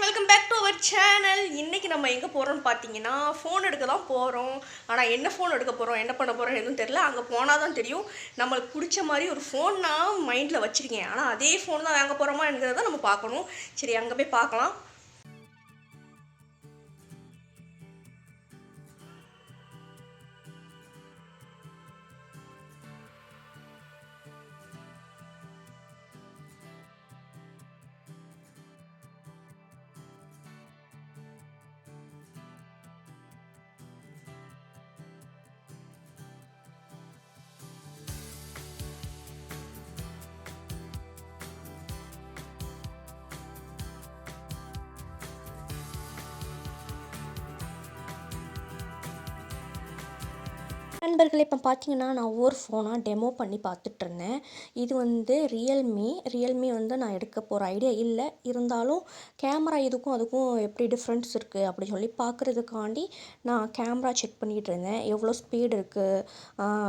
Welcome back to our channel. இன்றைக்கி நம்ம எங்கே போகிறோம்னு பார்த்தீங்கன்னா ஃபோன் எடுக்க தான் போகிறோம். ஆனால் என்ன ஃபோன் எடுக்க போகிறோம், என்ன பண்ண போகிறோம் எதுவும் தெரில. அங்கே போனால் தான் தெரியும். நம்மளுக்கு பிடிச்ச மாதிரி ஒரு ஃபோன் நான் மைண்டில் வச்சுருக்கேன். ஆனால் அதே ஃபோன் தான் வாங்க போகிறோமா என்கிறத நம்ம பார்க்கணும். சரி, அங்கே போய் பார்க்கலாம். நண்பர்களே, இப்போ பார்த்தீங்கன்னா நான் ஒவ்வொரு ஃபோனாக டெமோ பண்ணி பார்த்துட்ருந்தேன். இது வந்து ரியல்மி வந்து நான் எடுக்க போகிற ஐடியா இல்லை. இருந்தாலும் கேமரா இதுக்கும் அதுக்கும் எப்படி டிஃப்ரென்ஸ் இருக்குது அப்படி சொல்லி பார்க்குறதுக்காண்டி நான் கேமரா செக் பண்ணிகிட்டு இருந்தேன். எவ்வளோ ஸ்பீடு இருக்குது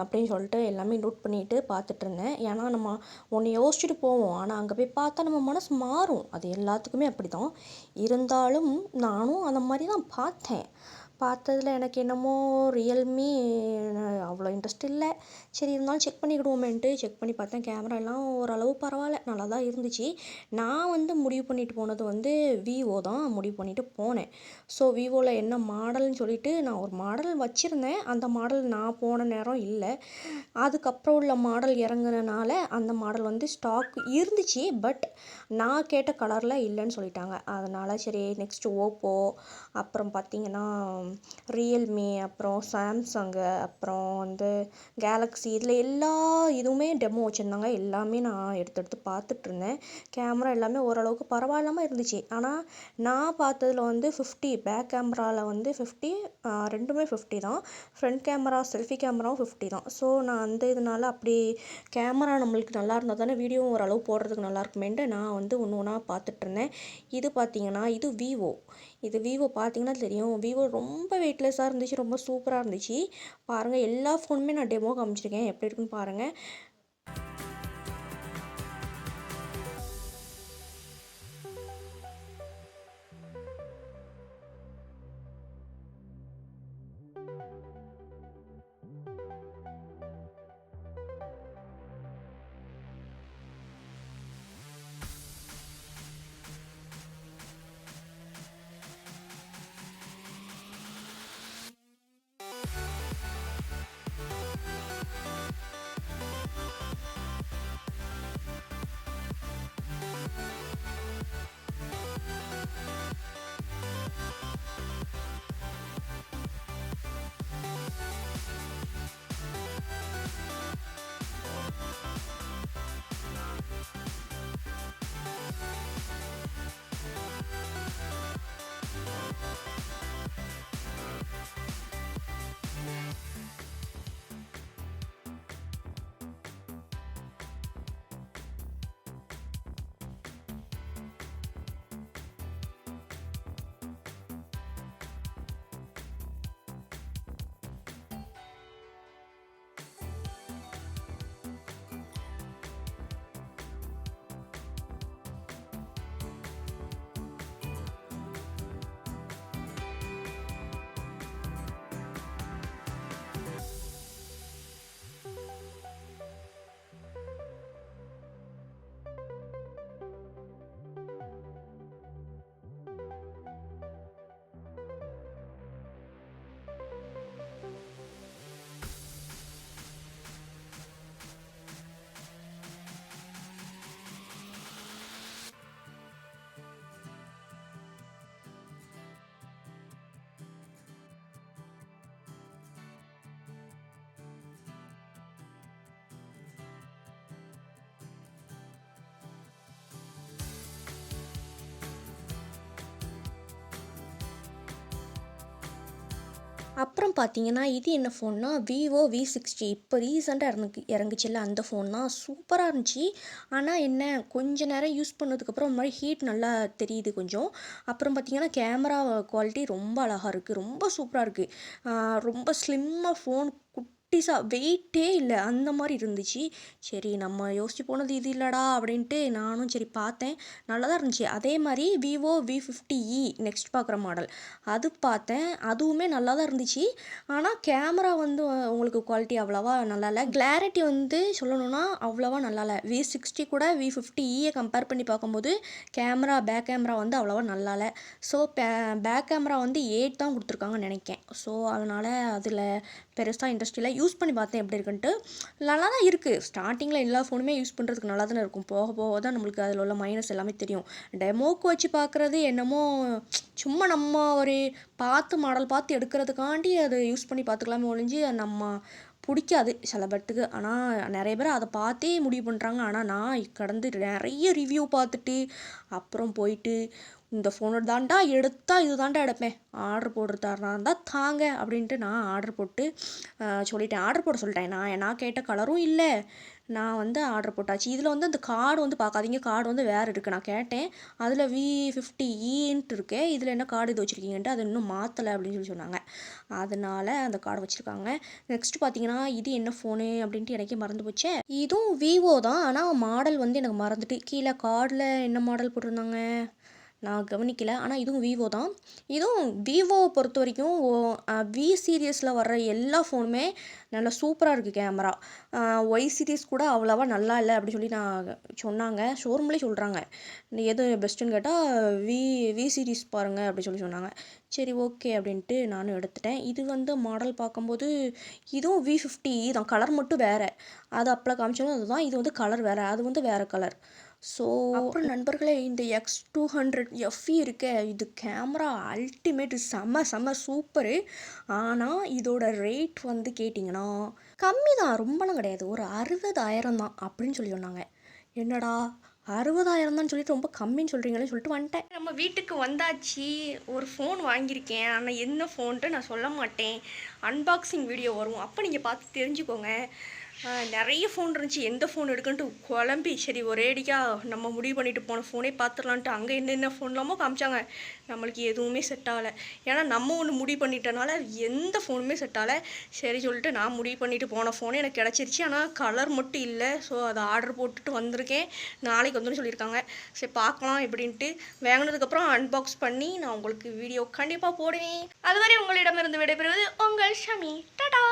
அப்படின்னு சொல்லிட்டு எல்லாமே நோட் பண்ணிட்டு பார்த்துட்ருந்தேன். ஏன்னா நம்ம ஒன்று யோசிச்சுட்டு போவோம், ஆனால் அங்கே போய் பார்த்தா நம்ம மனசு மாறும். அது எல்லாத்துக்குமே அப்படி தான். இருந்தாலும் நானும் அந்த மாதிரி தான் பார்த்ததில் எனக்கு என்னமோ ரியல்மி அவ்வளோ இன்ட்ரெஸ்ட் இல்லை. சரி, இருந்தாலும் செக் பண்ணிக்கிடுவோமேன்ட்டு செக் பண்ணி பார்த்தேன். கேமரா எல்லாம் ஓரளவு பரவாயில்ல, நல்லா தான் இருந்துச்சு. நான் வந்து முடிவு பண்ணிட்டு போனது வந்து விவோ தான் முடிவு பண்ணிட்டு போனேன். ஸோ விவோவில் என்ன மாடல்னு சொல்லிட்டு நான் ஒரு மாடல் வச்சுருந்தேன். அந்த மாடல் நான் போன நேரம் இல்லை. அதுக்கப்புறம் உள்ள மாடல் இறங்குனனால அந்த மாடல் வந்து ஸ்டாக் இருந்துச்சு. பட் நான் கேட்ட கலரில் இல்லைன்னு சொல்லிட்டாங்க. அதனால் சரி, நெக்ஸ்ட்டு ஓப்போ, அப்புறம் பார்த்திங்கன்னா ரியல்மி, அப்புறம் சாம்சங்கு, அப்புறம் வந்து கேலக்ஸி, இதில் எல்லா இதுவுமே டெமோ வச்சுருந்தாங்க. எல்லாமே நான் எடுத்து பார்த்துட்ருந்தேன். கேமரா எல்லாமே ஓரளவுக்கு பரவாயில்லாமல் இருந்துச்சு. ஆனால் நான் பார்த்ததில் வந்து 50 பேக் கேமராவில் வந்து 50, ரெண்டுமே 50 தான். ஃப்ரண்ட் கேமரா செல்ஃபி கேமராவும் 50 தான். ஸோ நான் அந்த இதனால் அப்படி கேமரா நம்மளுக்கு நல்லா இருந்தால் தானே வீடியோவும் ஓரளவு போடுறதுக்கு நல்லா இருக்குமேன்ட்டு நான் வந்து ஒன்று ஒன்றா பார்த்துட்ருந்தேன். இது பார்த்திங்கன்னா இது விவோ பார்த்திங்கன்னா தெரியும். விவோ ரொம்ப வெயிட்லெஸ்ஸாக இருந்துச்சு, ரொம்ப சூப்பராக இருந்துச்சு. பாருங்கள், எல்லா ஃபோனுமே நான் டெமோ காமிச்சிருக்கேன், எப்படி இருக்குன்னு பாருங்கள். அப்புறம் பார்த்தீங்கன்னா இது என்ன ஃபோன்னா விவோ V60. இப்போ ரீசெண்டாக இறங்குச்சுல்ல அந்த ஃபோன் தான். சூப்பராக இருந்துச்சு. ஆனால் என்ன, கொஞ்ச நேரம் யூஸ் பண்ணதுக்கப்புறம் ஒரு மாதிரி ஹீட் நல்லா தெரியுது கொஞ்சம். அப்புறம் பார்த்தீங்கன்னா கேமரா குவாலிட்டி ரொம்ப அழகாக இருக்குது, ரொம்ப சூப்பராக இருக்குது. ரொம்ப ஸ்லிம்மாக ஃபோன், குட்டிஸாக வெயிட்டே இல்லை அந்த மாதிரி இருந்துச்சு. சரி நம்ம யோசிச்சு போனது இது இல்லைடா அப்படின்ட்டு நானும் சரி பார்த்தேன். நல்லா தான் இருந்துச்சு. அதே மாதிரி விவோ V50e நெக்ஸ்ட் பார்க்குற மாடல் அது பார்த்தேன். அதுவுமே நல்லா தான் இருந்துச்சு. ஆனால் கேமரா வந்து உங்களுக்கு குவாலிட்டி அவ்வளோவா நல்லா இல்லை. கிளாரிட்டி வந்து சொல்லணும்னா அவ்வளோவா நல்லா இல்லை. V60 கூட V50e கம்பேர் பண்ணி பார்க்கும்போது பேக் கேமரா வந்து அவ்வளோவா நல்லா இல்லை. ஸோ பேக் கேமரா வந்து 8 தான் கொடுத்துருக்காங்கன்னு நினைக்கேன். ஸோ அதனால் அதில் பெருசாக இன்ட்ரெஸ்ட் இல்லை. யூஸ் பண்ணி பார்த்தேன் எப்படி இருக்குன்ட்டு. நல்லா தான் இருக்குது. ஸ்டார்டிங்கில் எல்லா ஃபோனுமே யூஸ் பண்ணுறதுக்கு நல்லா தானே இருக்கும். போக போக தான் நம்மளுக்கு அதில் உள்ள மைனஸ் எல்லாமே தெரியும். டெமோக்கு வச்சு பார்க்குறது என்னமோ சும்மா நம்ம ஒரு மாடல் பார்த்து எடுக்கிறதுக்காண்டி அதை யூஸ் பண்ணி பார்த்துக்கலாமே ஒழிஞ்சு நம்ம பிடிக்காது சில பேர்த்துக்கு. ஆனால் நிறைய பேர் அதை பார்த்தே முடிவு பண்ணுறாங்க. ஆனால் நான் கடந்து நிறைய ரிவ்யூ பார்த்துட்டு அப்புறம் போயிட்டு இந்த ஃபோனோட தாண்டா எடுத்தால் இது தாண்டா எடுப்பேன், ஆர்டர் போடுறதா இருந்தால் தாங்க அப்படின்ட்டு நான் ஆர்டர் போட்டு ஆர்டர் போட சொல்லிட்டேன். நான் கேட்ட கலரும் இல்லை. நான் வந்து ஆர்டர் போட்டாச்சு. இதில் வந்து அந்த கார்டு வந்து பார்க்காதீங்க, கார்டு வந்து வேறு இருக்குது. நான் கேட்டேன், அதில் V50eன்ட்டு இருக்கு, இதில் என்ன கார்டு இது வச்சுருக்கீங்கன்ட்டு அது இன்னும் மாற்றலை அப்படின்னு சொல்லி சொன்னாங்க. அதனால் அந்த கார்டு வச்சுருக்காங்க. நெக்ஸ்ட் பார்த்தீங்கன்னா இது என்ன ஃபோனு அப்படின்ட்டு எனக்கே மறந்து போச்சே. இதுவும் விவோ தான், ஆனால் மாடல் வந்து எனக்கு மறந்துட்டு. கீழே கார்டில் என்ன மாடல் போட்டிருந்தாங்க நான் கவனிக்கல. ஆனால் இதுவும் விவோ தான். இதுவும் விவோவை பொறுத்த வரைக்கும் வி சீரியஸில் வர்ற எல்லா ஃபோனுமே நல்லா சூப்பராக இருக்குது கேமரா. ஒய் சீரிஸ் கூட அவ்வளோவா நல்லா இல்லை அப்படின்னு சொல்லி சொன்னாங்க. ஷோரூம்லேயே சொல்கிறாங்க. எது பெஸ்ட்டுன்னு கேட்டால் வி சீரிஸ் பாருங்கள் அப்படின்னு சொன்னாங்க. சரி ஓகே அப்படின்ட்டு நானும் எடுத்துட்டேன். இது வந்து மாடல் பார்க்கும்போது இதுவும் V50e தான். கலர் மட்டும் வேறு. அது அப்போலாம் காமிச்சாலும் அதுதான். இது வந்து கலர் வேறு, அது வந்து வேறு கலர். ஸோ அப்புறம் நண்பர்களே, இந்த X200 FE இருக்க, இது கேமரா அல்டிமேட்டு, செம்ம சூப்பரு. ஆனால் இதோட ரேட் வந்து கேட்டிங்கன்னா கம்மி தான், ரொம்பலாம் கிடையாது. ஒரு 60,000 தான் அப்படின்னு சொல்லி சொன்னாங்க. என்னடா 60,000 தான் சொல்லிட்டு ரொம்ப கம்மின்னு சொல்கிறீங்களே சொல்லிட்டு வந்துட்டேன். நம்ம வீட்டுக்கு வந்தாச்சு. ஒரு ஃபோன் வாங்கியிருக்கேன். ஆனால் என்ன ஃபோன்ட்டு நான் சொல்ல மாட்டேன். அன்பாக்சிங் வீடியோ வரும், அப்போ நீங்கள் பார்த்து தெரிஞ்சுக்கோங்க. நிறைய ஃபோன் இருந்துச்சு, எந்த ஃபோன் எடுக்குன்ட்டு குழம்பி சரி ஒரேடியாக நம்ம முடிவு பண்ணிட்டு போன ஃபோனே பார்த்துடலான்ட்டு அங்கே என்னென்ன ஃபோன்லாமோ காமிச்சாங்க. நம்மளுக்கு எதுவுமே செட் ஆகலை. ஏன்னா நம்ம ஒன்று முடிவு பண்ணிட்டனால எந்த ஃபோனுமே செட் ஆகலை. சரி சொல்லிட்டு நான் முடிவு பண்ணிட்டு போன ஃபோனே எனக்கு கிடச்சிருச்சு. ஆனால் கலர் மட்டும் இல்லை. ஸோ அதை ஆர்டர் போட்டுட்டு வந்திருக்கேன். நாளைக்கு வந்துன்னு சொல்லியிருக்காங்க. சரி பார்க்கலாம் எப்படின்ட்டு. வாங்கினதுக்கப்புறம் அன்பாக்ஸ் பண்ணி நான் உங்களுக்கு வீடியோ கண்டிப்பாக போடுவேன். அதுவரை உங்களிடமிருந்து விடைபெறுவது உங்கள் ஷமி. டாடா.